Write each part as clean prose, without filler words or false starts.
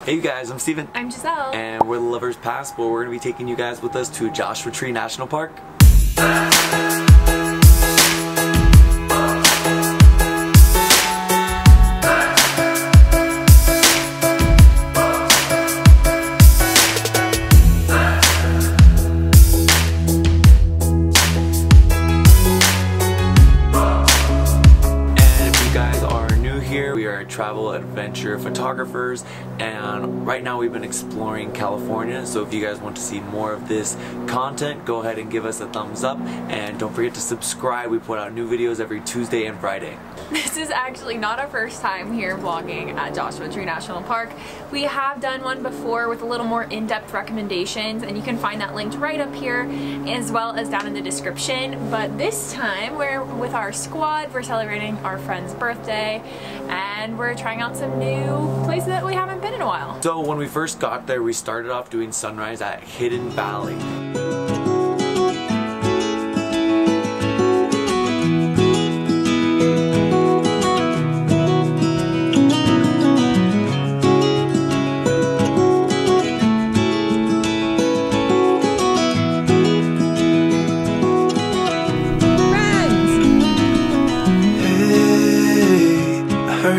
Hey you guys, I'm Steven. I'm Giselle. And we're the Lovers Passport. We're going to be taking you guys with us to Joshua Tree National Park. We are travel adventure photographers, and right now we've been exploring California. So if you guys want to see more of this content, go ahead and give us a thumbs up, and don't forget to subscribe. We put out new videos every Tuesday and Friday. This is actually not our first time here vlogging at Joshua Tree National Park. We have done one before with a little more in-depth recommendations, and you can find that linked right up here as well as down in the description. But this time we're with our squad. We're celebrating our friend's birthday, and we're trying out some new places that we haven't been in a while. So when we first got there, we started off doing sunrise at Hidden Valley.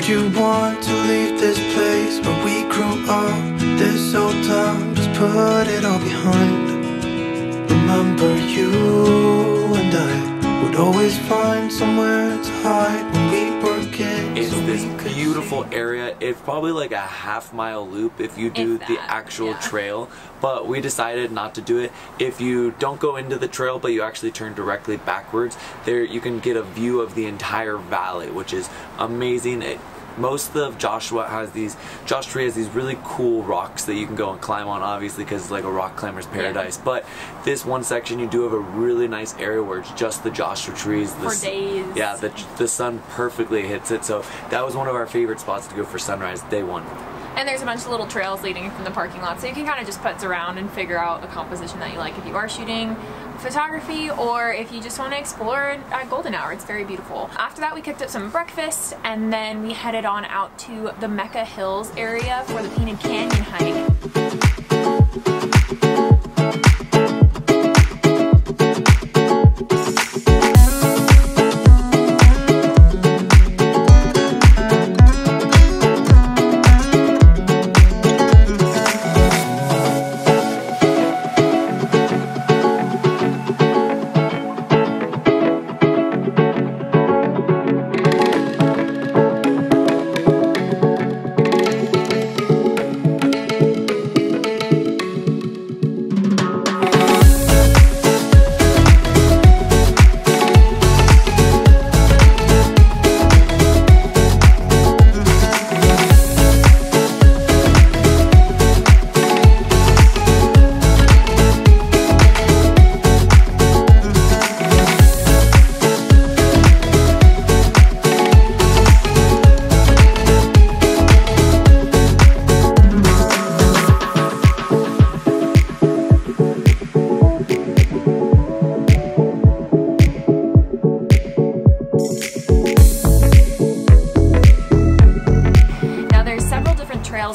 You want to leave this place where we grew up, this old town, just put it all behind. Remember you and I would always find somewhere to hide when we were kids. It's this beautiful area. It's probably like a half-mile loop if you do the actual trail, but we decided not to do it. If you don't go into the trail but you actually turn directly backwards, there you can get a view of the entire valley, which is amazing. Most of Joshua Tree has these really cool rocks that you can go and climb on, obviously, because it's like a rock climber's paradise. But this one section, you do have a really nice area where it's just the Joshua trees. For days. Yeah, the sun perfectly hits it. So that was one of our favorite spots to go for sunrise, day one. And there's a bunch of little trails leading from the parking lot, so you can kind of just putz around and figure out a composition that you like if you are shooting photography or if you just want to explore at golden hour. It's very beautiful. After that, we cooked up some breakfast, and then we headed on out to the Mecca Hills area for the Painted Canyon hike.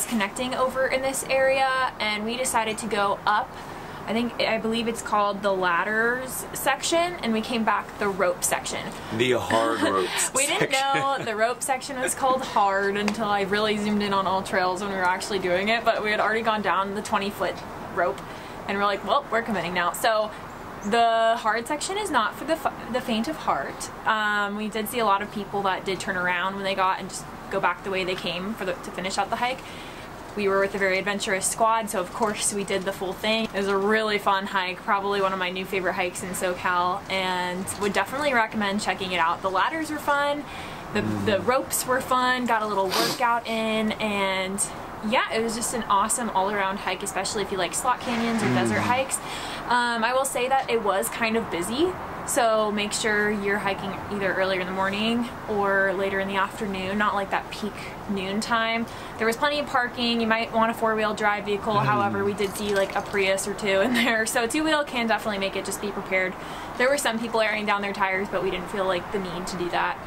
Connecting over in this area, and we decided to go up. I believe it's called the ladders section, and we came back the rope section. The hard ropes. We didn't know the rope section was called hard until I really zoomed in on all trails when we were actually doing it, but we had already gone down the 20-foot rope, and we're like, well, we're committing now. So the hard section is not for the faint of heart. We did see a lot of people that did turn around when they got and just go back the way they came to finish out the hike. We were with a very adventurous squad, so of course we did the full thing. It was a really fun hike, probably one of my new favorite hikes in SoCal, and would definitely recommend checking it out. The ladders were fun, the ropes were fun, got a little workout in, and yeah, it was just an awesome all-around hike, especially if you like slot canyons or desert hikes. I will say that it was kind of busy, so make sure you're hiking either earlier in the morning or later in the afternoon, not like that peak noon time. There was plenty of parking. You might want a four-wheel drive vehicle. However, we did see like a Prius or two in there, so a two-wheel can definitely make it. Just be prepared. There were some people airing down their tires, but we didn't feel like the need to do that.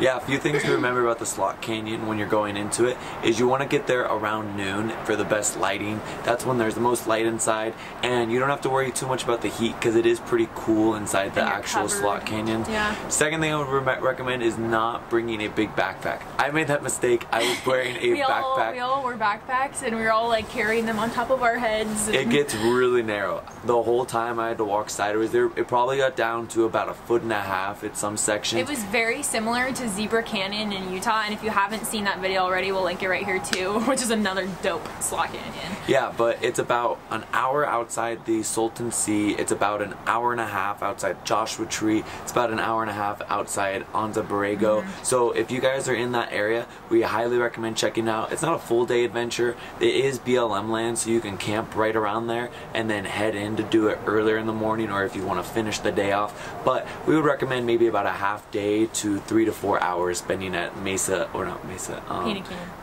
Yeah, a few things to remember about the Slot Canyon when you're going into it is you want to get there around noon for the best lighting. That's when there's the most light inside, and you don't have to worry too much about the heat because it is pretty cool inside the actual Slot Canyon. Yeah. Second thing I would recommend is not bringing a big backpack. I made that mistake. I was wearing a backpack. We all wore backpacks, and we were all like carrying them on top of our heads. It gets really narrow. The whole time I had to walk sideways there. It probably got down to about 1.5 feet at some sections. It was very similar to Zebra Canyon in Utah, and if you haven't seen that video already, we'll link it right here too, which is another dope Slot Canyon. Yeah, but it's about an hour outside the Salton Sea. It's about an hour and a half outside Joshua Tree. It's about an hour and a half outside Anza Borrego. So if you guys are in that area, we highly recommend checking out. It's not a full day adventure. It is BLM land, so you can camp right around there and then head in to do it earlier in the morning, or if you want to finish the day off. But we would recommend maybe about a half day to 3 to 4 hours spending at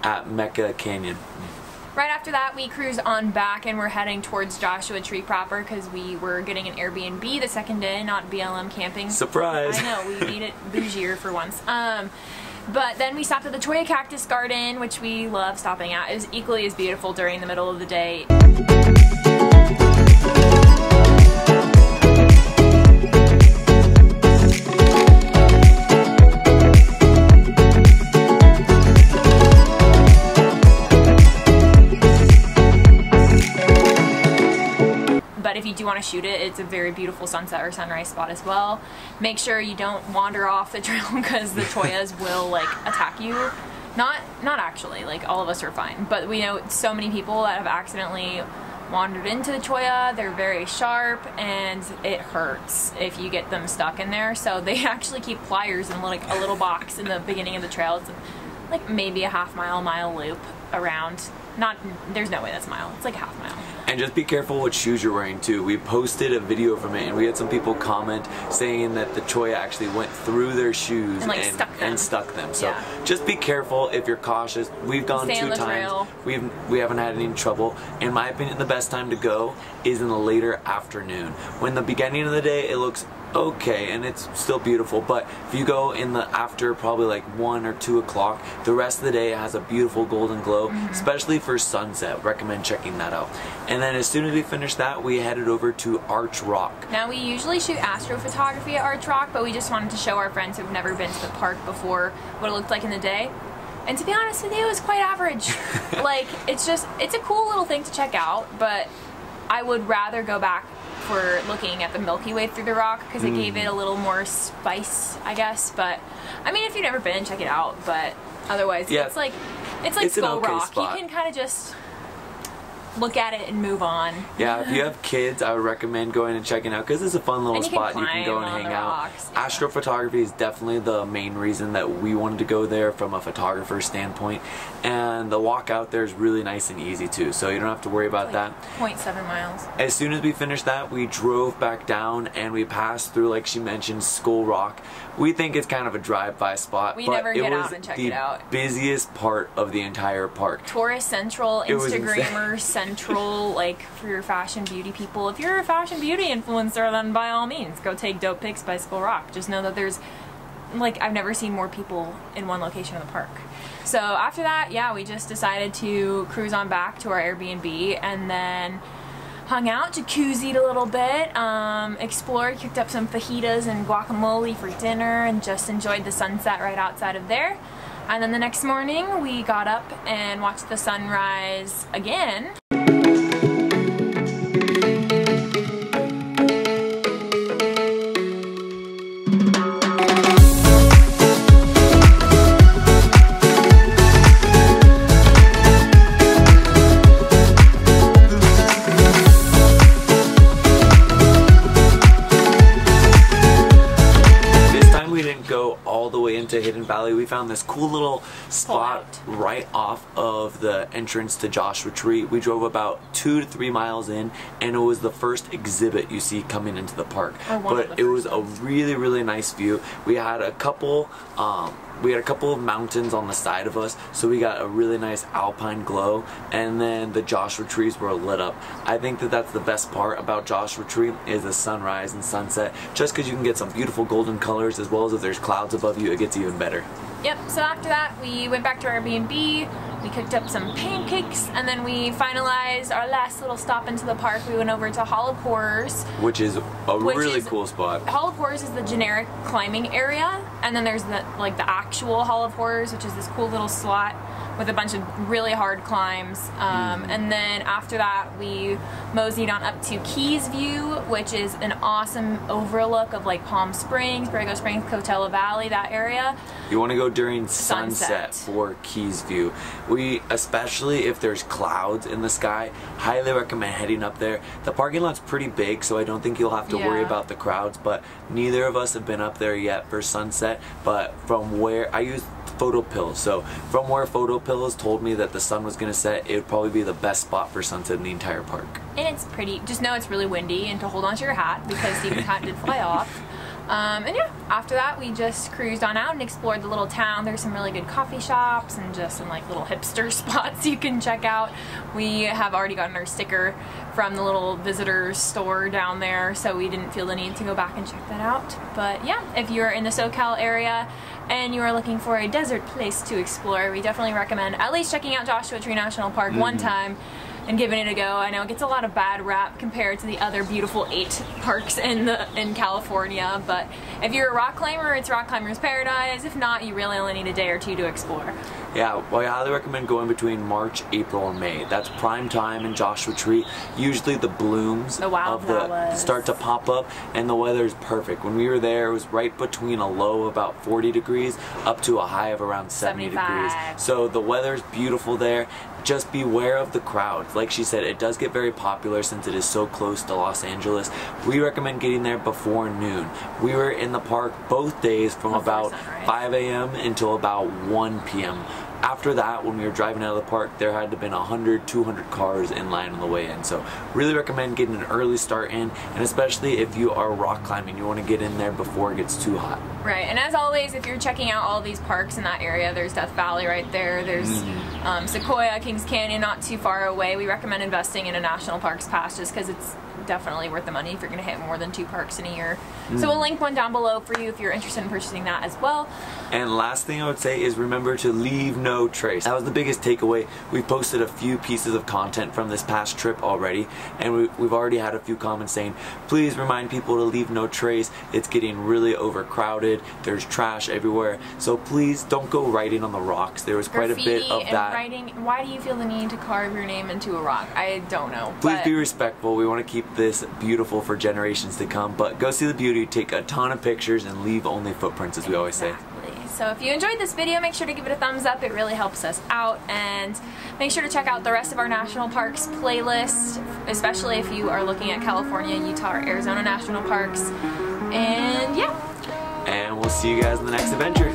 at Mecca Canyon. Right after that, we cruise on back, and we're heading towards Joshua Tree proper because we were getting an Airbnb the second day, not BLM camping. Surprise! I know, we made it bougier for once. But then we stopped at the Cholla Cactus Garden, which we love stopping at. It was equally as beautiful during the middle of the day. But if you do want to shoot it, it's a very beautiful sunset or sunrise spot as well. Make sure you don't wander off the trail because the Chollas will like attack you. Not actually, like all of us are fine, but we know so many people that have accidentally wandered into the Cholla. They're very sharp and it hurts if you get them stuck in there. So they actually keep pliers in like a little box in the beginning of the trail. It's like maybe a mile loop around. There's no way that's a mile. It's like a half mile. And just be careful what shoes you're wearing too. We posted a video from it, and we had some people comment saying that the Cholla actually went through their shoes and stuck them. So yeah. Just be careful if you're cautious. We've gone 2 times. We haven't had any trouble. In my opinion, the best time to go is in the later afternoon. When the beginning of the day it looks okay and it's still beautiful, but if you go in the after probably like 1 or 2 o'clock, the rest of the day it has a beautiful golden glow, especially for sunset. Recommend checking that out. And then as soon as we finished that, we headed over to Arch Rock. Now we usually shoot astrophotography at Arch Rock, but we just wanted to show our friends who've never been to the park before what it looked like in the day. And to be honest with you, it was quite average. Like, it's a cool little thing to check out, but I would rather go back for looking at the Milky Way through the rock because it gave it a little more spice, I guess. But I mean, if you've never been, check it out. But otherwise, yeah, it's like Skull Rock. Spot. You can kind of just look at it and move on. Yeah, if you have kids, I would recommend going and checking out because it's a fun little spot. You can go and hang out. Yeah. Astrophotography is definitely the main reason that we wanted to go there from a photographer standpoint, and the walk out there is really nice and easy too, so you don't have to worry about that. 0.7 miles. As soon as we finished that, we drove back down and we passed through, like she mentioned, Skull Rock. We think it's kind of a drive-by spot, but never get out and check it out. The busiest part of the entire park. Tourist Central, Instagrammer Central, like for your fashion beauty people. If you're a fashion beauty influencer, then by all means, go take dope pics by Skull Rock. Just know that there's, like, I've never seen more people in one location in the park. So after that, yeah, we just decided to cruise on back to our Airbnb and then hung out, jacuzzied a little bit, explored, cooked up some fajitas and guacamole for dinner, and just enjoyed the sunset right outside of there. And then the next morning, we got up and watched the sunrise again. into Hidden Valley. We found this cool little spot right off of the entrance to Joshua Tree. We drove about 2 to 3 miles in, and it was the first exhibit you see coming into the park. But it was a really, really nice view. We had a couple of mountains on the side of us, so we got a really nice alpine glow, and then the Joshua trees were lit up. I think that that's the best part about Joshua Tree is the sunrise and sunset, just because you can get some beautiful golden colors, as well as if there's clouds above you, it gets even better. Yep, so after that we went back to our Airbnb, we cooked up some pancakes, and then we finalized our last little stop into the park. We went over to Hall of Horrors. Which is a really cool spot. Hall of Horrors is the generic climbing area, and then there's the actual Hall of Horrors, which is this cool little slot with a bunch of really hard climbs. And then after that we moseyed on up to Keys View, which is an awesome overlook of like Palm Springs, Borrego Springs, Coachella Valley, that area. You want to go during sunset for Keys View. We, especially if there's clouds in the sky, highly recommend heading up there. The parking lot's pretty big, so I don't think you'll have to worry about the crowds, but neither of us have been up there yet for sunset. But from where I used photo pills, so from where photo pills told me that the sun was going to set, it would probably be the best spot for sunset in the entire park. And it's pretty. Just know it's really windy, and to hold on to your hat because Stephen's hat did fly off. And yeah, after that we just cruised on out and explored the little town. There's some really good coffee shops and just some like little hipster spots you can check out. We have already gotten our sticker from the little visitor store down there, so we didn't feel the need to go back and check that out. But yeah, if you're in the SoCal area and you are looking for a desert place to explore, we definitely recommend at least checking out Joshua Tree National Park one time and giving it a go. I know it gets a lot of bad rap compared to the other beautiful 8 parks in California, but if you're a rock climber, it's rock climber's paradise. If not, you really only need a day or two to explore. Yeah, well, I highly recommend going between March, April, and May. That's prime time in Joshua Tree. Usually the blooms start to pop up, and the weather is perfect. When we were there, it was right between a low of about 40 degrees up to a high of around 70 degrees. So the weather's beautiful there. Just beware of the crowds. Like she said, it does get very popular since it is so close to Los Angeles. We recommend getting there before noon. We were in the park both days from about 5 a.m. until about 1 p.m. After that, when we were driving out of the park, there had to have been 100, 200 cars in line on the way in. So really recommend getting an early start in, and especially if you are rock climbing, you want to get in there before it gets too hot. Right, and as always, if you're checking out all these parks in that area, there's Death Valley right there, there's Sequoia, Kings Canyon not too far away. We recommend investing in a national parks pass just because it's definitely worth the money if you're going to hit more than 2 parks in a year. So we'll link one down below for you if you're interested in purchasing that as well. And last thing I would say is remember to leave no trace. That was the biggest takeaway. We've posted a few pieces of content from this past trip already, and we've already had a few comments saying, please remind people to leave no trace. It's getting really overcrowded. There's trash everywhere. So please don't go writing on the rocks. There was quite a bit of that. Writing. Why do you feel the need to carve your name into a rock? I don't know. Please be respectful. We want to keep this beautiful for generations to come, but go see the beauty, take a ton of pictures, and leave only footprints, as we always say. So if you enjoyed this video, make sure to give it a thumbs up. It really helps us out, and make sure to check out the rest of our national parks playlist, especially if you are looking at California, Utah, or Arizona national parks. And yeah. And we'll see you guys in the next adventure.